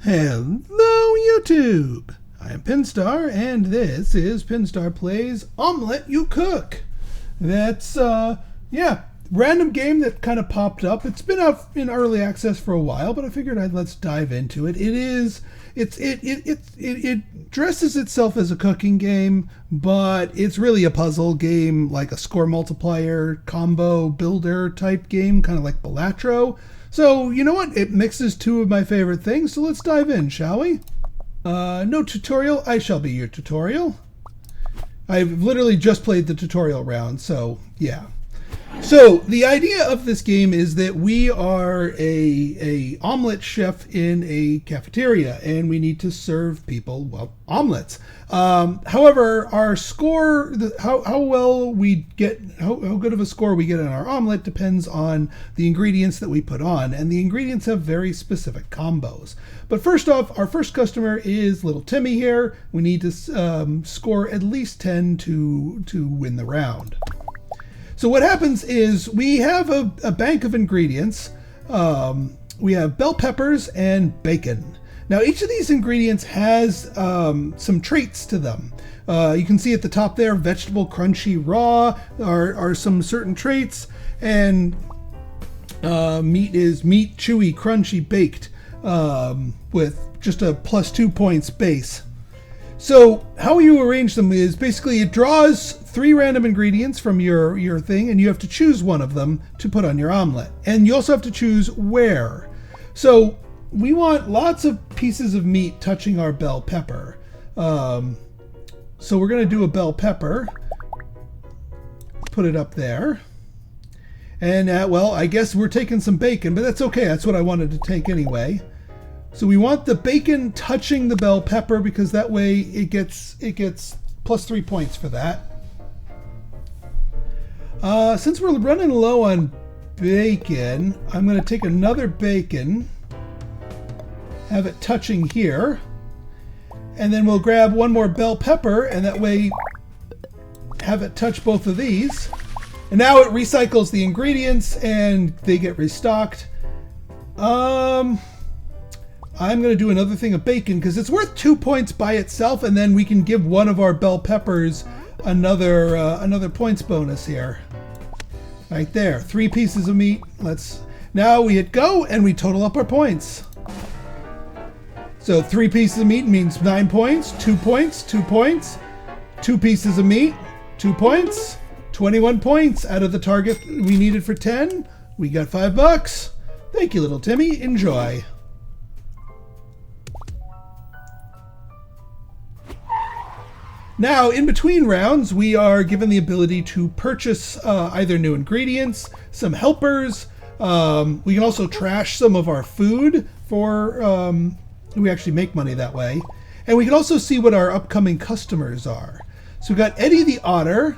Hello YouTube! I am Pinstar and this is Pinstar Plays Omelet You Cook. That's, random game that kind of popped up. It's been out in early access for a while, but I figured let's dive into it. It dresses itself as a cooking game, but it's really a puzzle game, like a score multiplier, combo builder type game, kind of like Balatro. So, you know what? It mixes two of my favorite things, so let's dive in, shall we? No tutorial. I shall be your tutorial. I've literally just played the tutorial round, so yeah. So the idea of this game is that we are a omelet chef in a cafeteria, and we need to serve people, well, omelets. However, our score, how good of a score we get on our omelet depends on the ingredients that we put on, and the ingredients have very specific combos. But first off, our first customer is little Timmy here. We need to score at least 10 to win the round. So what happens is we have a bank of ingredients. We have bell peppers and bacon. Now each of these ingredients has some traits to them. You can see at the top there, vegetable, crunchy, raw are some certain traits, and meat is meat, chewy, crunchy, baked, with just a +2 points base. So how you arrange them is basically it draws 3 random ingredients from your thing, and you have to choose one of them to put on your omelet. And you also have to choose where. So we want lots of pieces of meat touching our bell pepper. So we're going to do a bell pepper. Put it up there. And well, I guess we're taking some bacon, but that's okay. That's what I wanted to take anyway. So we want the bacon touching the bell pepper because that way it gets +3 points for that. Since we're running low on bacon, I'm going to take another bacon, have it touching here, and then we'll grab one more bell pepper, and that way have it touch both of these. And now it recycles the ingredients and they get restocked. I'm going to do another thing of bacon because it's worth 2 points by itself, and then we can give one of our bell peppers another points bonus here. Right there, 3 pieces of meat. Now we hit go and we total up our points. So 3 pieces of meat means 9 points, 2 points, 2 points, 2 pieces of meat, 2 points, 21 points out of the target we needed for 10. We got $5. Thank you, little Timmy. Enjoy. Now, in between rounds, we are given the ability to purchase either new ingredients, some helpers. We can also trash some of our food for, we actually make money that way. And we can also see what our upcoming customers are. So we've got Eddie the Otter,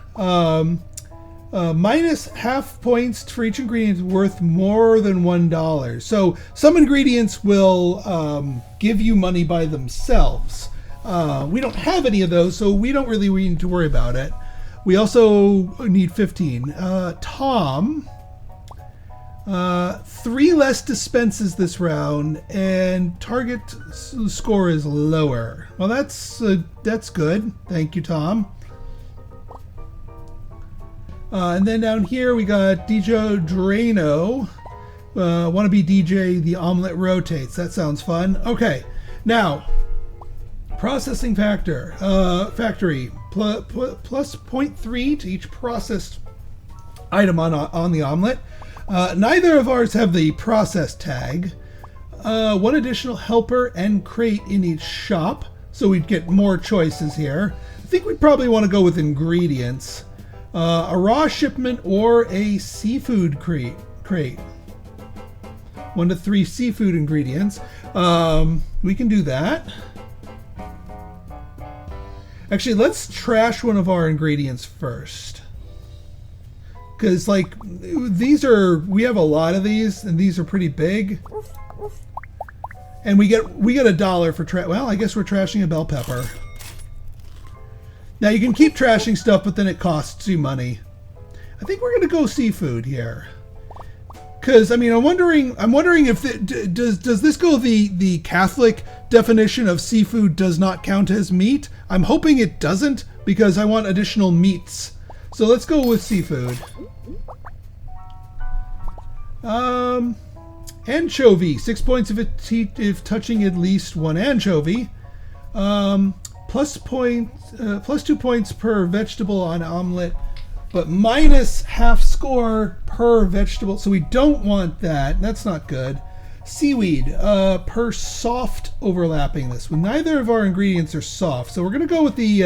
minus half points for each ingredient worth more than $1. So some ingredients will give you money by themselves. We don't have any of those, so we don't really need to worry about it. We also need 15. Tom, 3 less dispenses this round, and target score is lower. Well, that's good. Thank you, Tom. And then down here we got DJ Drano. Wannabe DJ, the omelet rotates. That sounds fun. Okay, now. Processing factory plus 0.3 to each processed item on the omelet. Neither of ours have the process tag. 1 additional helper and crate in each shop, so we'd get more choices here. I think we'd probably want to go with ingredients. A raw shipment or a seafood crate. 1 to 3 seafood ingredients. We can do that. Actually, let's trash one of our ingredients first. Because, like, we have a lot of these, and these are pretty big. And we get $1 for well, I guess we're trashing a bell pepper. Now, you can keep trashing stuff, but then it costs you money. I think we're going to go seafood here. Because I mean, I'm wondering if does this go the Catholic definition of seafood does not count as meat? I'm hoping it doesn't because I want additional meats. So let's go with seafood. Anchovy, 6 points if touching at least one anchovy. Plus 2 points per vegetable on omelet, but minus half score per vegetable. So we don't want that. That's not good. Seaweed, per soft overlapping this. Well, neither of our ingredients are soft, so we're gonna go with the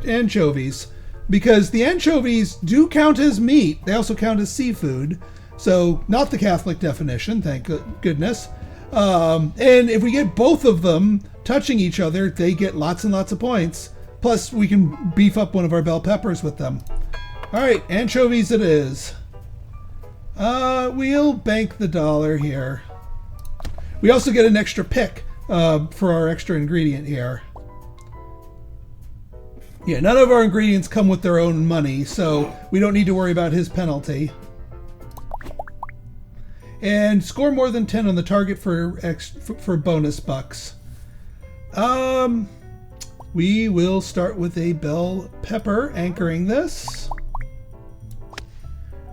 anchovies because the anchovies do count as meat. They also count as seafood. So not the Catholic definition, thank goodness. And if we get both of them touching each other, they get lots and lots of points. Plus, we can beef up one of our bell peppers with them. All right, anchovies it is. We'll bank the $1 here. We also get an extra pick for our extra ingredient here. Yeah, none of our ingredients come with their own money, so we don't need to worry about his penalty. And score more than 10 on the target for bonus bucks. We will start with a bell pepper anchoring this.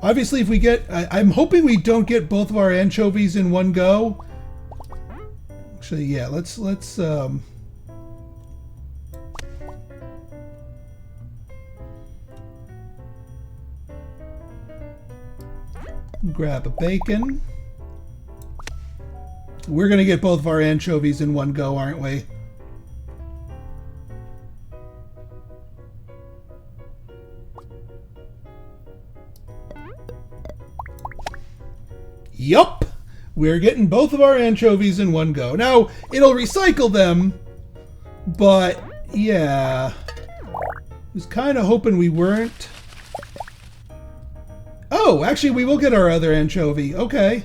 Obviously, if we get, I'm hoping we don't get both of our anchovies in one go. Actually, yeah, let's grab a bacon. We're going to get both of our anchovies in one go, aren't we? Yup! We're getting both of our anchovies in one go. Now, it'll recycle them, but yeah. I was kind of hoping we weren't. Oh, actually, we will get our other anchovy. Okay.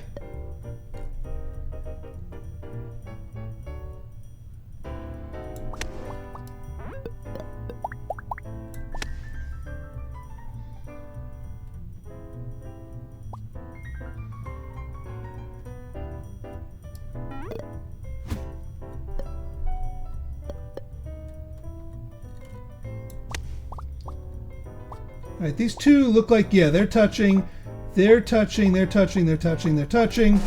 All right, these two look like, yeah, they're touching. They're touching, they're touching, they're touching, they're touching.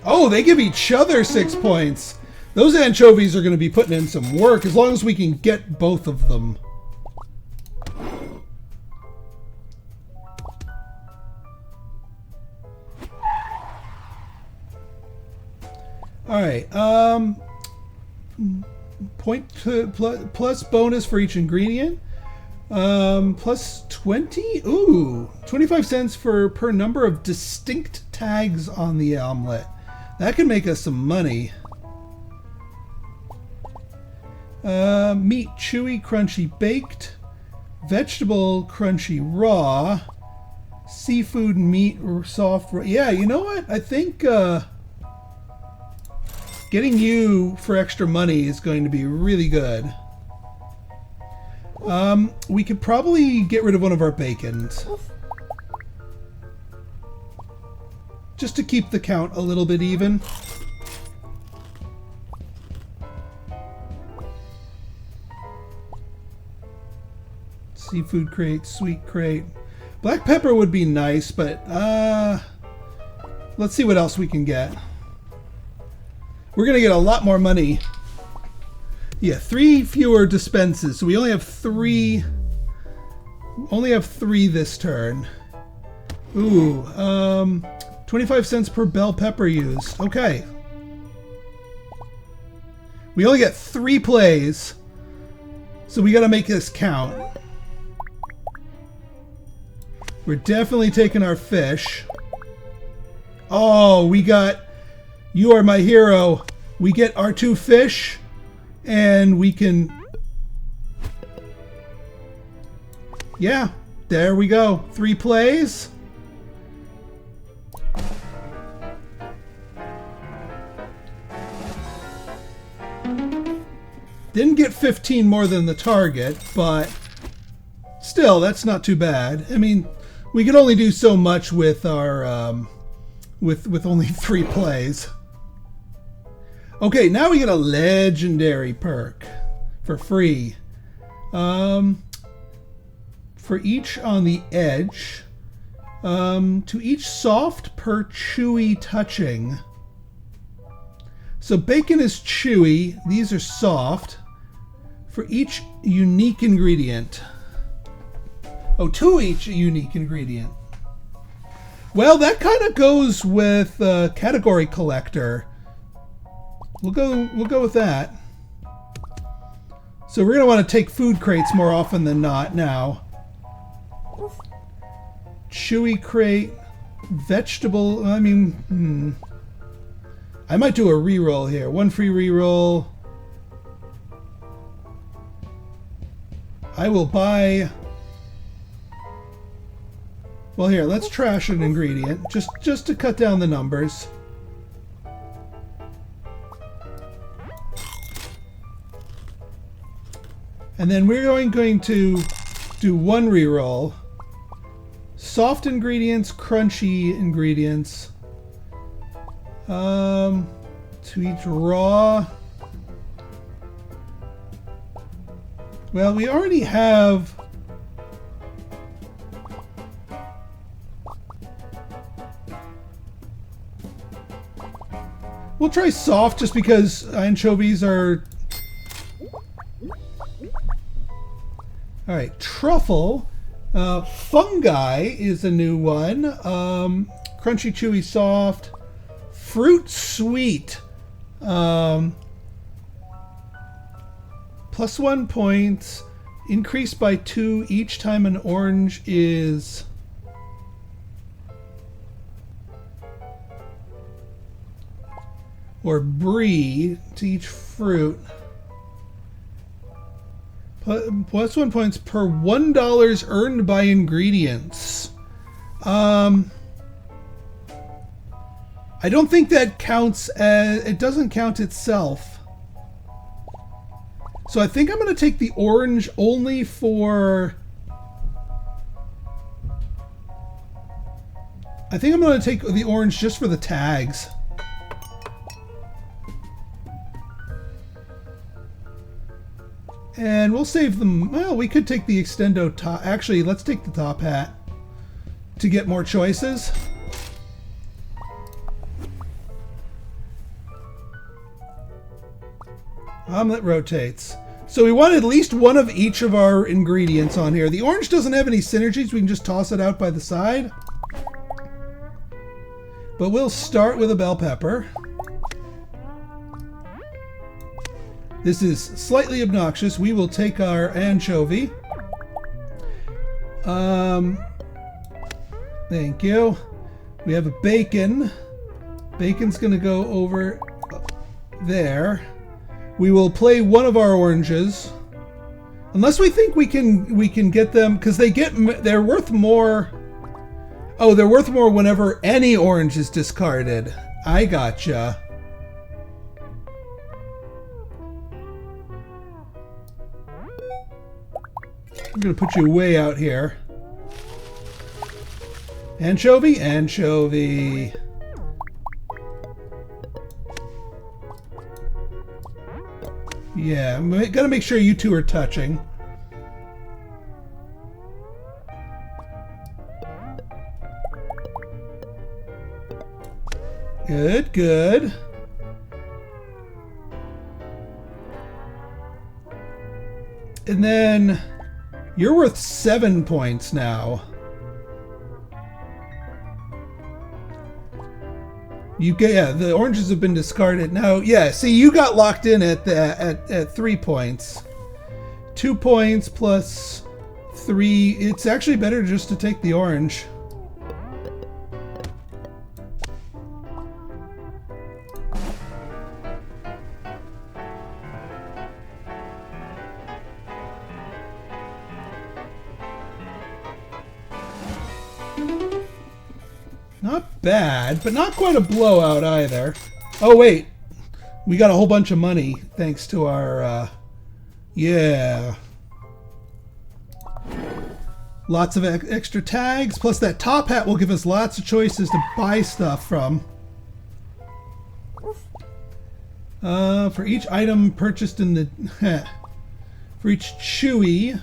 Oh, they give each other 6 points. Those anchovies are going to be putting in some work as long as we can get both of them. All right, plus bonus for each ingredient. Plus 20. Ooh, 25 cents per number of distinct tags on the omelet. That can make us some money. Meat chewy, crunchy, baked. Vegetable crunchy, raw. Seafood meat soft. Yeah, you know what? I think getting you for extra money is going to be really good. We could probably get rid of one of our bacons. Just to keep the count a little bit even. Seafood crate, sweet crate. Black pepper would be nice, but let's see what else we can get. We're gonna get a lot more money. Yeah, 3 fewer dispenses, so we only have 3. Only have 3 this turn. Ooh, 25 cents per bell pepper used. Okay. We only get 3 plays, so we gotta make this count. We're definitely taking our fish. Oh, we got You Are My Hero. We get our 2 fish, and we can... Yeah, there we go. 3 plays. Didn't get 15 more than the target, but still, that's not too bad. I mean, we can only do so much with our with only 3 plays. Okay, now we get a legendary perk for free. For each on the edge, to each soft per chewy touching. So bacon is chewy, these are soft. For each unique ingredient. Oh, to each unique ingredient. Well, that kind of goes with category collector. We'll go with that. So we're gonna want to take food crates more often than not now. Chewy crate, vegetable. I mean, I might do a reroll here. 1 free reroll. I will buy. Well, here, let's trash an ingredient just to cut down the numbers. And then we're going to do 1 reroll. Soft ingredients, crunchy ingredients. To each raw. Well, we already have. We'll try soft just because anchovies are. All right, truffle. Fungi is a new one. Crunchy, chewy, soft. Fruit sweet. +1 points. Increased by 2 each time an orange is. Or brie to each fruit. +1 points per $1 earned by ingredients. I don't think that counts as. It doesn't count itself. So I think I'm going to take the orange only for. I think I'm going to take the orange just for the tags. And we'll save them. Well, we could take the extendo top. Actually, let's take the top hat to get more choices. Omelet rotates. So we want at least one of each of our ingredients on here. The orange doesn't have any synergies. We can just toss it out by the side. But we'll start with a bell pepper. This is slightly obnoxious. We will take our anchovy. Thank you. We have a bacon. Bacon's gonna go over there. We will play one of our oranges, unless we think we can get them because they're worth more. Oh, they're worth more whenever any orange is discarded. I gotcha. I'm going to put you way out here. Anchovy, anchovy. Yeah, I'm going to make sure you two are touching. Good, good. And then you're worth 7 points now. Yeah, the oranges have been discarded. Now, yeah, see, you got locked in at 3 points. 2 points plus 3. It's actually better just to take the orange. Not bad, but not quite a blowout either. Oh wait, we got a whole bunch of money thanks to our Yeah. Lots of extra tags, plus that top hat will give us lots of choices to buy stuff from. For each item purchased in the for each chewy.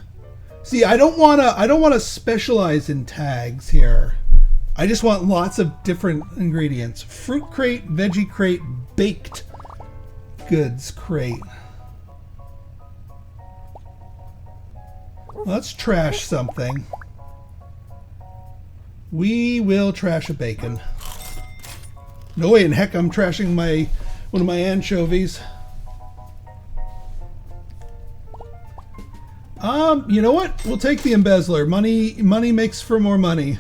See, I don't wanna specialize in tags here. I just want lots of different ingredients. Fruit crate, veggie crate, baked goods crate. Let's trash something. We will trash a bacon. No way in heck I'm trashing one of my anchovies. You know what? We'll take the embezzler. Money makes for more money.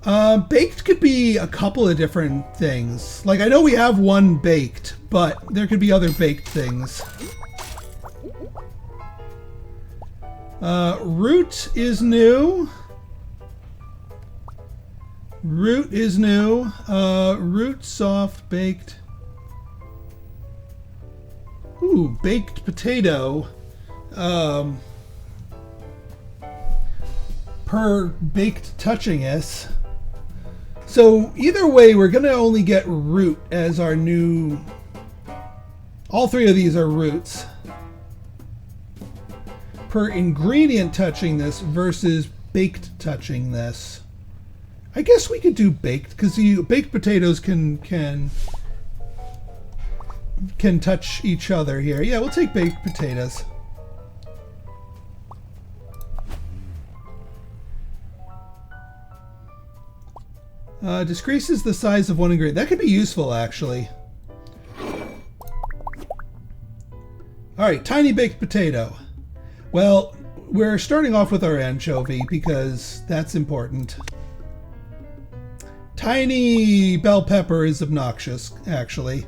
Baked could be a couple of different things. Like, I know we have one baked, but there could be other baked things. Root is new. Root is new. Root soft baked. Ooh, baked potato. Per baked touchingness. So either way, we're gonna only get root as our new. All three of these are roots. Per ingredient touchingness versus baked touchingness. I guess we could do baked because baked potatoes can touch each other here. Yeah, we'll take baked potatoes. Decreases the size of one ingredient. That could be useful, actually. Alright, tiny baked potato. Well, we're starting off with our anchovy because that's important. Tiny bell pepper is obnoxious, actually.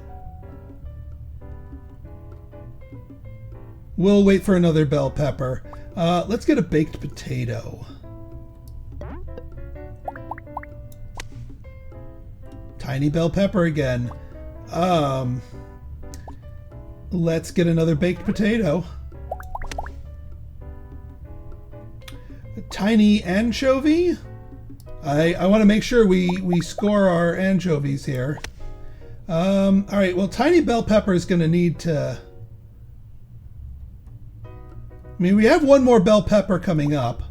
We'll wait for another bell pepper. Let's get a baked potato. Tiny bell pepper again. Let's get another baked potato. A tiny anchovy. I want to make sure we score our anchovies here. All right. Well, tiny bell pepper is going to need to. I mean, we have one more bell pepper coming up,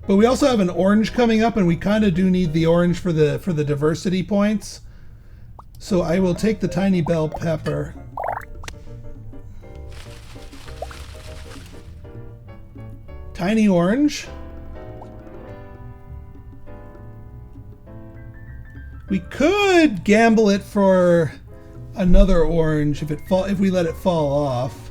but we also have an orange coming up, and we kind of do need the orange for the diversity points. So I will take the tiny bell pepper. Tiny orange. We could gamble it for another orange if we let it fall off.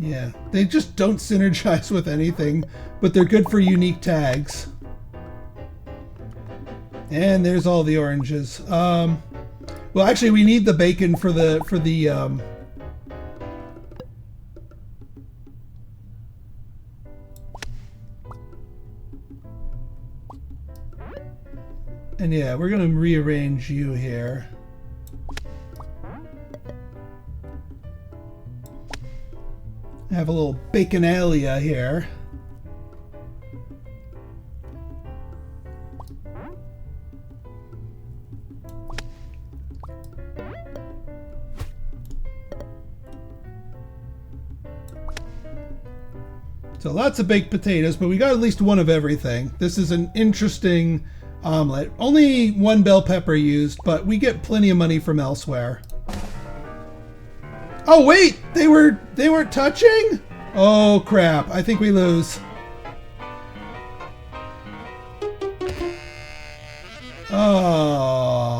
Yeah, they just don't synergize with anything, but they're good for unique tags. And there's all the oranges. Well, actually, we need the bacon for the and yeah, we're gonna rearrange you here. I have a little baconalia here. So lots of baked potatoes, but we got at least one of everything. This is an interesting omelet. Only one bell pepper used, but we get plenty of money from elsewhere. Oh wait, they weren't touching? Oh crap, I think we lose. Oh,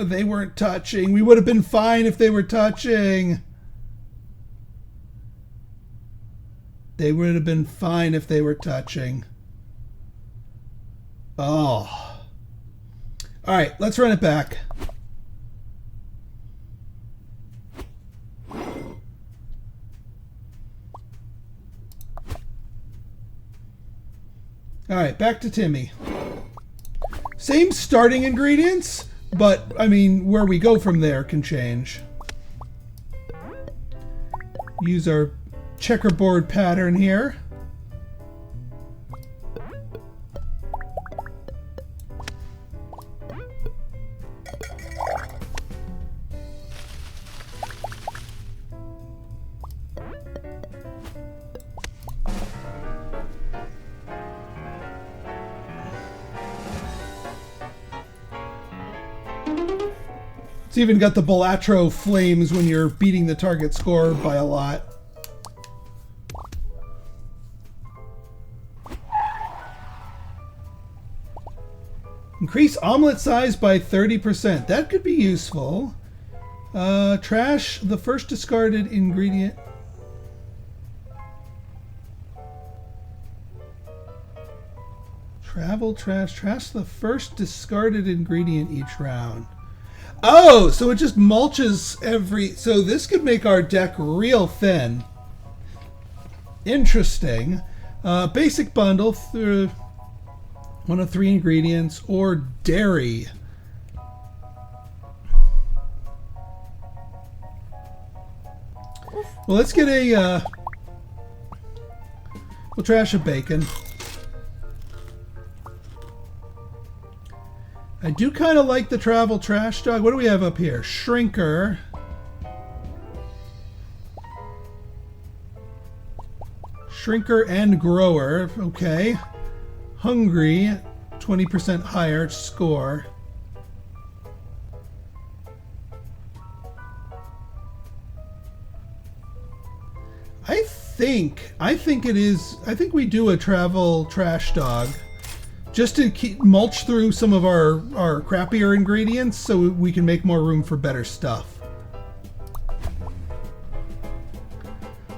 they weren't touching. We would have been fine if they were touching. They would have been fine if they were touching. Oh. All right, let's run it back. All right, back to Timmy. Same starting ingredients, but I mean, where we go from there can change. Use our checkerboard pattern here. It's even got the Balatro flames when you're beating the target score by a lot. Increase omelet size by 30%. That could be useful. Trash the first discarded ingredient. Trash the first discarded ingredient each round. Oh, so it just mulches every... So this could make our deck real thin. Interesting. Basic bundle through one of 3 ingredients or dairy. Well, let's get a... we'll trash a bacon. I do kind of like the travel trash dog. What do we have up here? Shrinker. Shrinker and grower. Okay. Hungry. 20% higher score. I think it is. I think we do a travel trash dog. Just to mulch through some of our crappier ingredients so we can make more room for better stuff.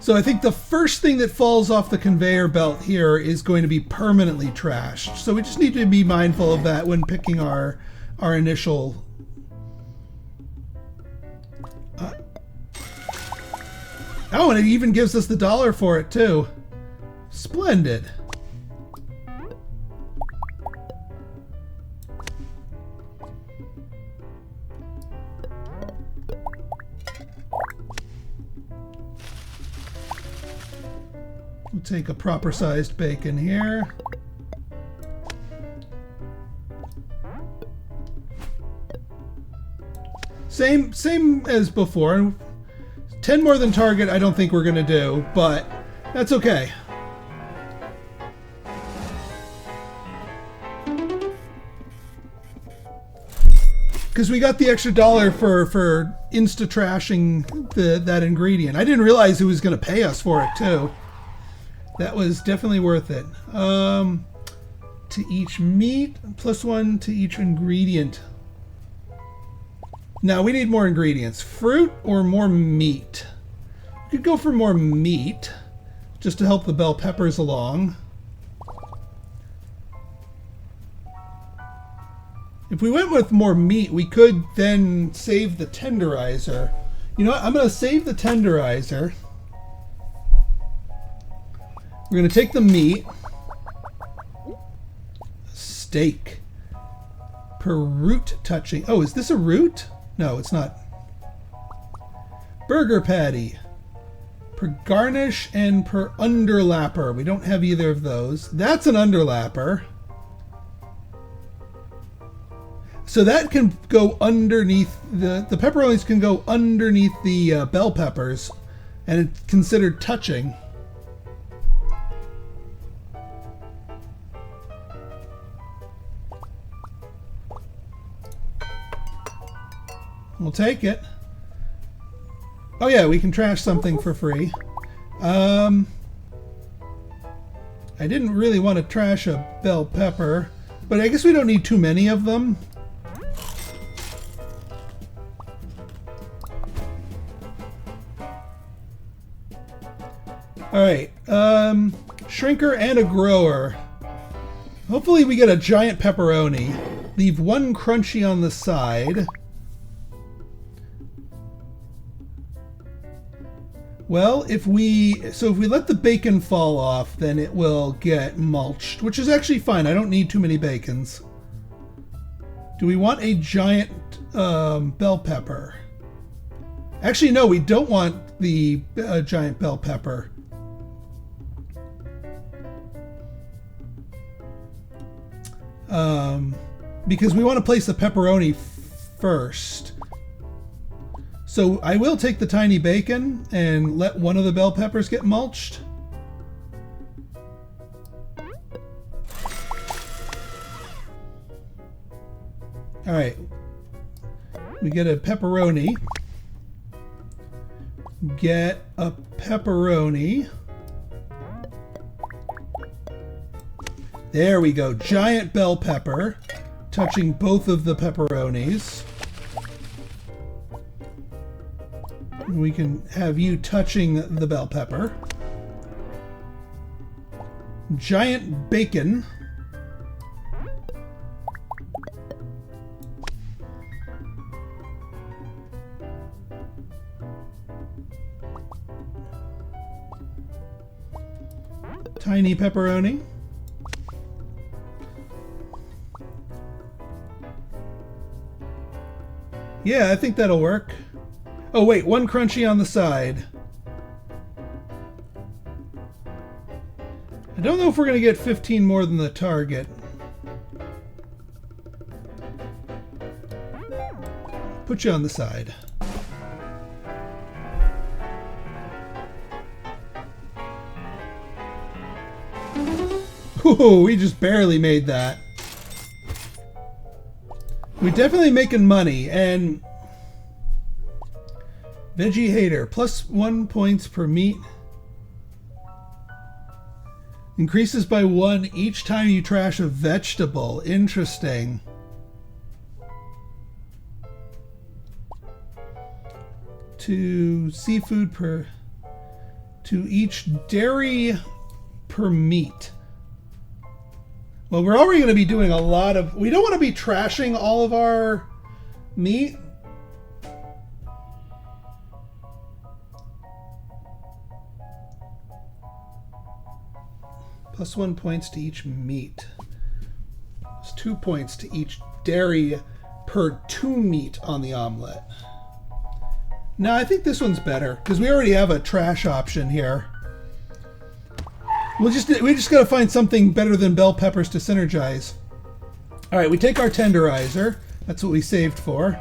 So I think the first thing that falls off the conveyor belt here is going to be permanently trashed. So we just need to be mindful of that when picking our initial... oh, and it even gives us the $1 for it too. Splendid. We'll take a proper sized bacon here. Same as before. 10 more than target I don't think we're gonna do, but that's okay. Because we got the extra $1 for insta trashing that ingredient. I didn't realize it was gonna pay us for it too. That was definitely worth it. To each meat, +1 to each ingredient. Now we need more ingredients. Fruit or more meat? We could go for more meat, just to help the bell peppers along. If we went with more meat, we could then save the tenderizer. You know what? I'm going to save the tenderizer. We're going to take the meat. Steak. Per root touching. Oh, is this a root? No, it's not. Burger patty. Per garnish and per underlapper. We don't have either of those. That's an underlapper. So that can go underneath, the pepperonis can go underneath the bell peppers, and it's considered touching. We'll take it. Oh yeah, we can trash something for free. I didn't really want to trash a bell pepper, but I guess we don't need too many of them. Alright, shrinker and a grower. Hopefully we get a giant pepperoni. Leave one crunchy on the side. Well, if we let the bacon fall off, then it will get mulched, which is actually fine. I don't need too many bacons. Do we want a giant bell pepper? Actually, no, we don't want the giant bell pepper. Because we want to place the pepperoni first. So I will take the tiny bacon and let one of the bell peppers get mulched. All right. We get a pepperoni. Get a pepperoni. There we go. Giant bell pepper, touching both of the pepperonis. We can have you touching the bell pepper. Giant bacon. Tiny pepperoni. Yeah, I think that'll work. Oh wait, one crunchy on the side. I don't know if we're going to get 15 more than the target. Put you on the side. Ooh, we just barely made that. We're definitely making money, and Veggie Hater, +1 points per meat. Increases by 1 each time you trash a vegetable. Interesting. To seafood per... to each dairy per meat. Well, we're already going to be doing a lot of... We don't want to be trashing all of our meat. +1 points to each meat. It's 2 points to each dairy per 2 meat on the omelet. No, I think this one's better because we already have a trash option here. We just gotta find something better than bell peppers to synergize. All right, we take our tenderizer. That's what we saved for.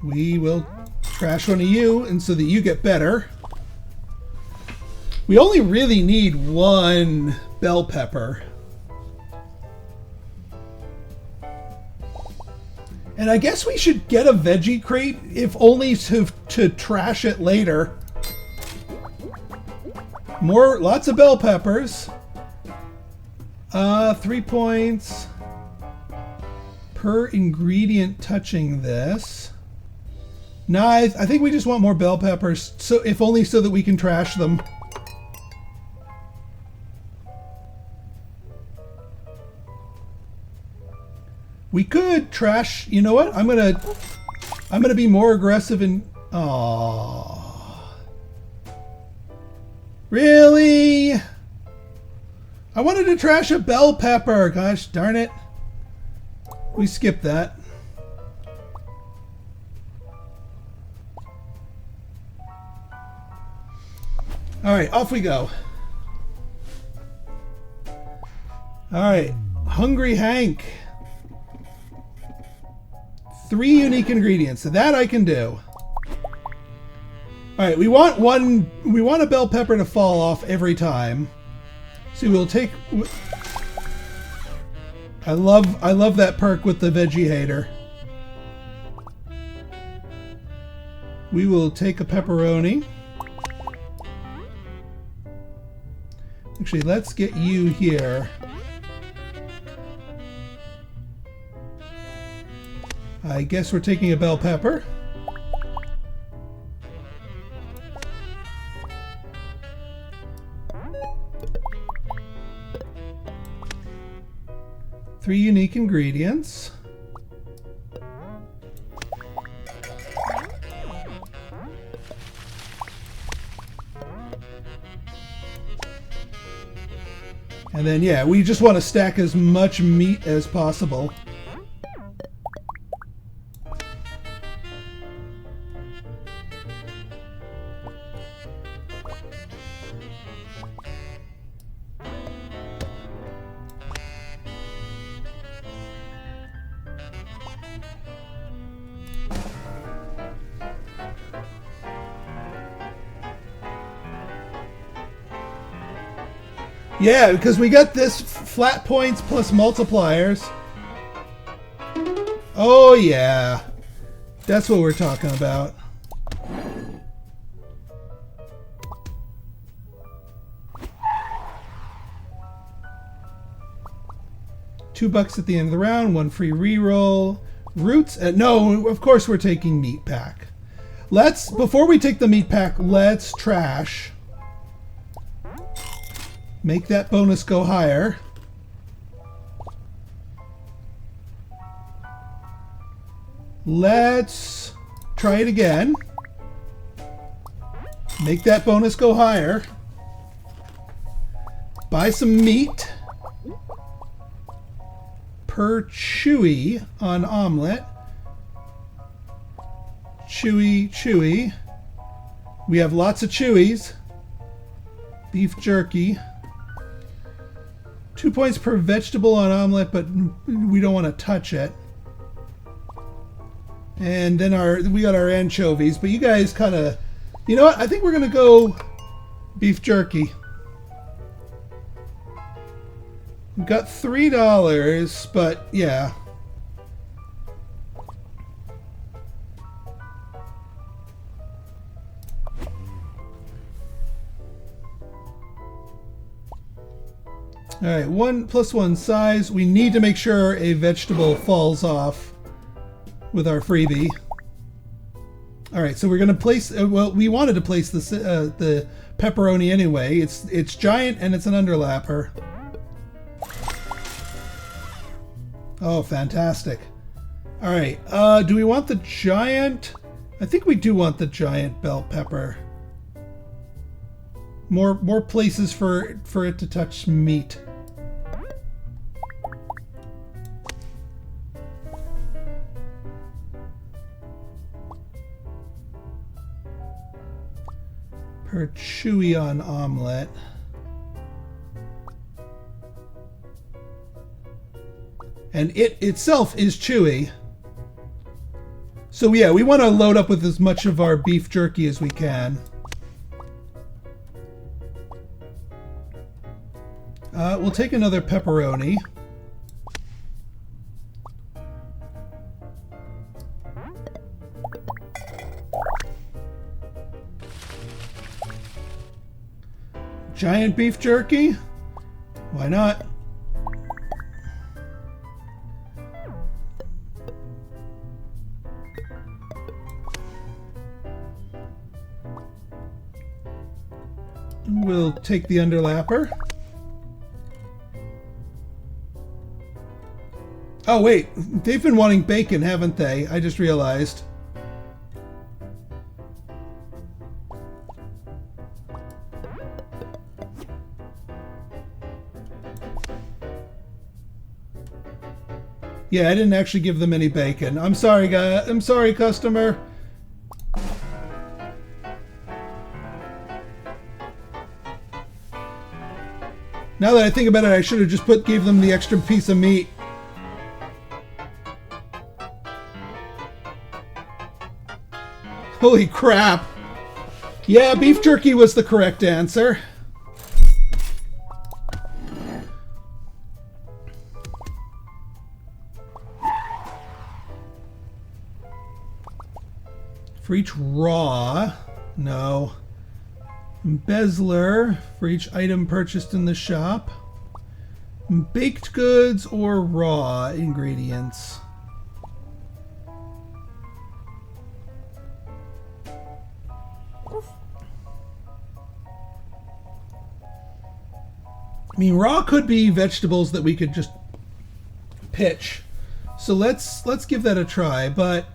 We will trash one of you, and so that you get better. We only really need 1 bell pepper. And I guess we should get a veggie crate, if only to trash it later. Lots of bell peppers. 3 points per ingredient touching this. No, I think we just want more bell peppers, so if only so that we can trash them. We could trash. You know what? I'm gonna be more aggressive and. Oh, really? I wanted to trash a bell pepper. Gosh darn it! We skipped that. All right, off we go. All right, Hungry Hank. 3 unique ingredients, so that I can do. All right, we want a bell pepper to fall off every time. So we'll take. I love that perk with the Veggie Hater. We will take a pepperoni. Actually, let's get you here. I guess we're taking a bell pepper. 3 unique ingredients. And then, yeah, we just want to stack as much meat as possible. Yeah, because we got this flat points plus multipliers. Oh yeah, that's what we're talking about. $2 at the end of the round, 1 free reroll. Roots, no, of course we're taking meat pack. Before we take the meat pack, let's trash. Make that bonus go higher. Let's try it again. Make that bonus go higher. Buy some meat. Per chewy on omelet. Chewy, chewy. We have lots of chewies. Beef jerky. 2 points per vegetable on omelet, but we don't want to touch it. And then we got our anchovies, but you guys kind of, you know what? I think we're gonna go beef jerky. We've got $3, but yeah. All right, 1+1 size. We need to make sure a vegetable falls off with our freebie. All right, so we're gonna place. Well, we wanted to place the pepperoni anyway. It's giant and it's an underlapper. Oh, fantastic! All right, do we want the giant? I think we do want the giant bell pepper. More places for it to touch meat. Per chewy on omelet. And it itself is chewy. So yeah, we want to load up with as much of our beef jerky as we can. We'll take another pepperoni. Giant beef jerky? Why not? We'll take the underlapper. Oh wait, they've been wanting bacon, haven't they? I just realized. Yeah, I didn't actually give them any bacon. I'm sorry, guy. I'm sorry, customer. Now that I think about it, I should have just gave them the extra piece of meat. Holy crap. Yeah, beef jerky was the correct answer. For each raw, no. Embezzler, for each item purchased in the shop. Baked goods or raw ingredients. I mean, raw could be vegetables that we could just pitch. So let's give that a try. But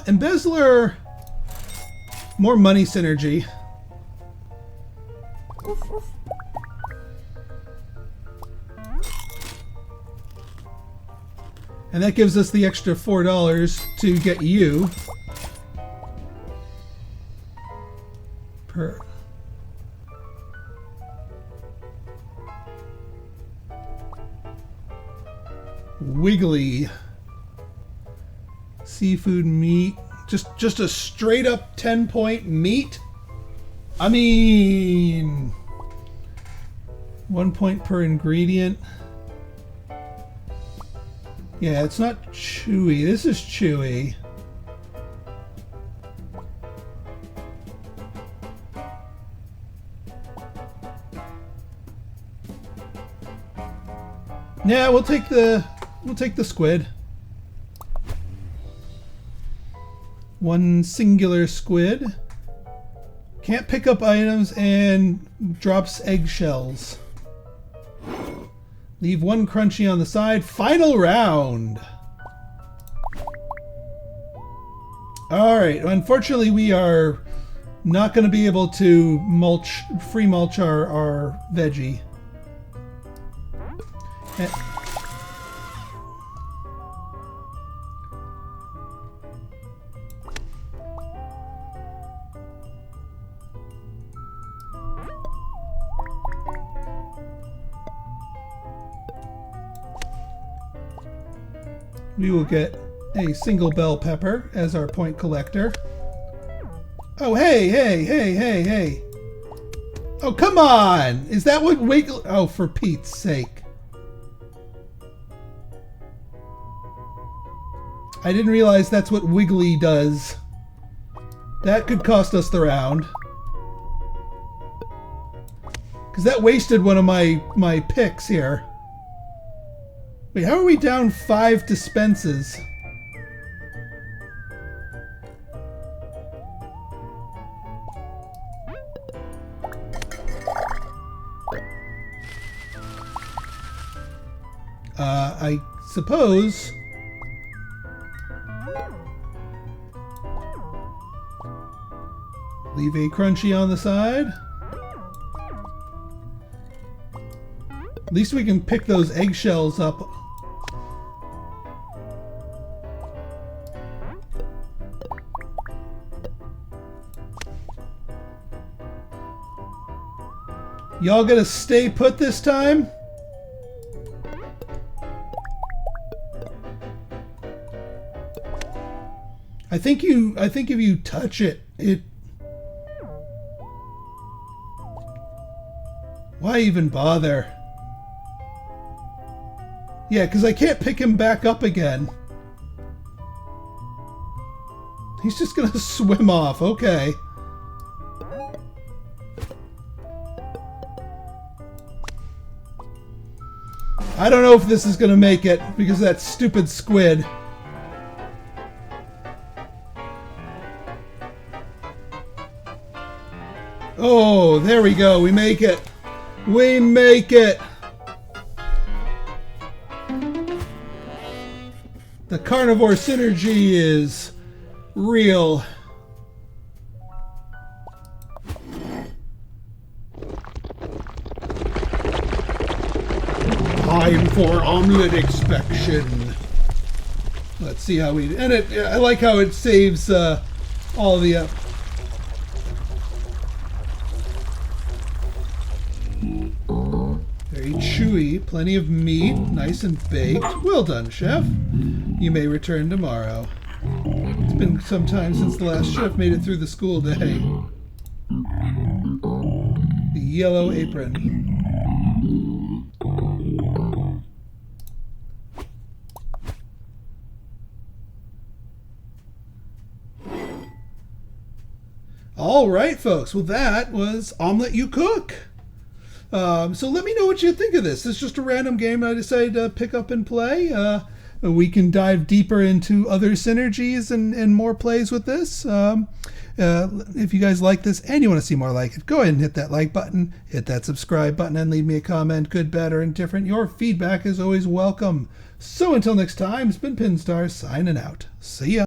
embezzler, more money synergy. And that gives us the extra $4 to get you. Per. Wiggly. Seafood meat. Just a straight up 10-point meat? I mean, 1 point per ingredient. Yeah, it's not chewy. This is chewy. Yeah, we'll take the squid. One singular squid. Can't pick up items and drops eggshells. Leave one crunchy on the side. Final round. Alright, unfortunately we are not going to be able to free mulch our veggie. We will get a single bell pepper as our point collector. Oh, hey. Oh, come on! Is that what Wiggle... Oh, for Pete's sake. I didn't realize that's what Wiggly does. That could cost us the round. Because that wasted one of my picks here. Wait, how are we down 5 dispenses? I suppose... Leave a crunchy on the side. At least we can pick those eggshells up. Y'all gonna stay put this time? I think if you touch it, why even bother? Yeah, because I can't pick him back up again. He's just gonna swim off, okay. I don't know if this is gonna make it because of that stupid squid. Oh, there we go. We make it. We make it. The carnivore synergy is real. Time for omelet inspection. Let's see how we... And I like how it saves all the... Very chewy, plenty of meat, nice and baked. Well done, chef. You may return tomorrow. It's been some time since the last chef made it through the school day. The yellow apron. All right, folks. Well, that was Omelet You Cook. So let me know what you think of this. It's just a random game I decided to pick up and play. we can dive deeper into other synergies and more plays with this. If you guys like this and you want to see more like it, go ahead and hit that like button, hit that subscribe button, and leave me a comment, good, bad, or indifferent. Your feedback is always welcome. So until next time, it's been Pinstar signing out. See ya.